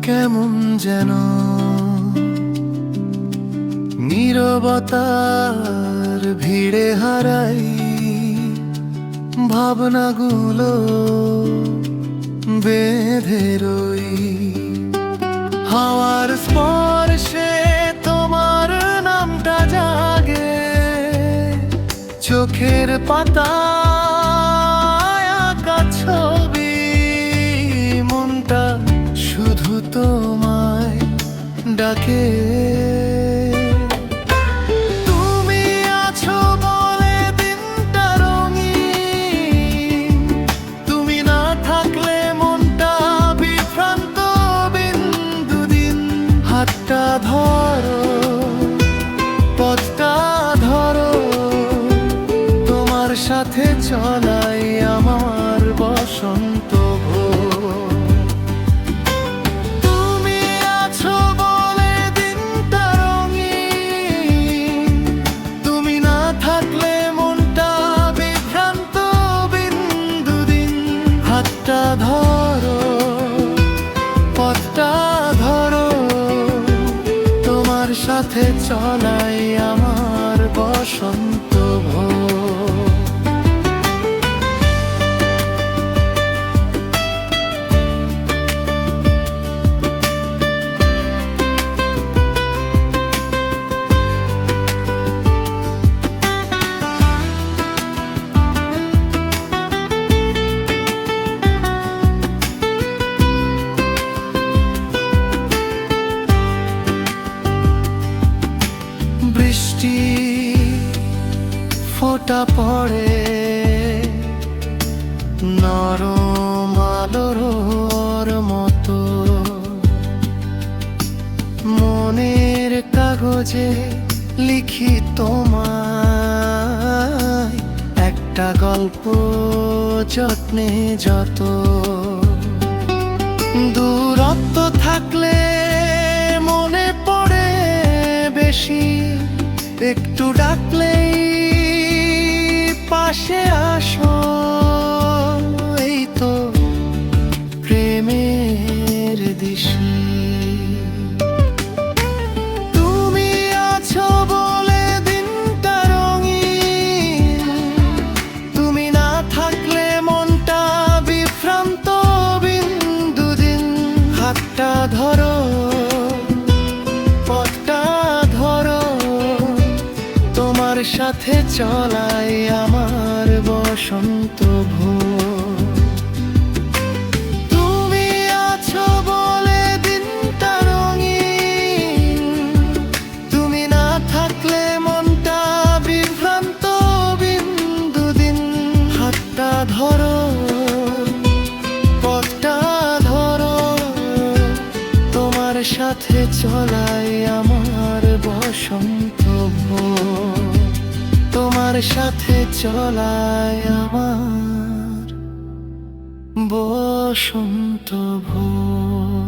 কেমন যেন নীরবতার ভিড়ে হারাই ভাবনাগুলো বেঁধে রই। হাওয়ার স্পর্শে তোমার নামটা জাগে, চোখের পাতায় আঁকা ছবি, মনটা শুধু তোমায় ডাকে। তুমি আছো বলে দিনটা রঙিন, তুমি না থাকলে মনটা বিভ্রান্ত বিন্দু দিন। হাতটা ধরো, পথটা ধরো, তোমার সাথে চলাই আমার বসন্ত ভোর। তুমি আছো বলে দিনটা রঙিন, তুমি না থাকলে মনটা বিভ্রান্ত বিন্দু দিন। হাতটা ধরো, পথটা ধরো, তোমার সাথে চলাই আমার বসন্ত ভোর। বৃষ্টি ফোঁটা পড়ে নরম আলোর মতো, মনের কাগজে লিখি তোমায় একটা গল্প যত্নে যত। দূরত্ব থাকলে মনে পড়ে বেশি, একটু ডাকলেই পাশে আসো। এই তো প্রেমের দিশি। তুমি আছো বলে দিনটা রঙিন, তুমি না থাকলে মনটা বিভ্রান্ত বিন্দু দিন। হাতটা ধরো, পথটা ধরো, তোমার সাথে চলাই আমার বসন্ত ভোর। তুমি আছো বলে দিনটা রঙিন, তুমি না থাকলে মনটা বিভ্রান্ত বিন্দু দিন। হাতটা ধরো, পথটা ধরো, তোমার সাথে চলাই আমার বসন্ত ভোর। তোমার সাথে চলাই আমার বসন্ত ভোর।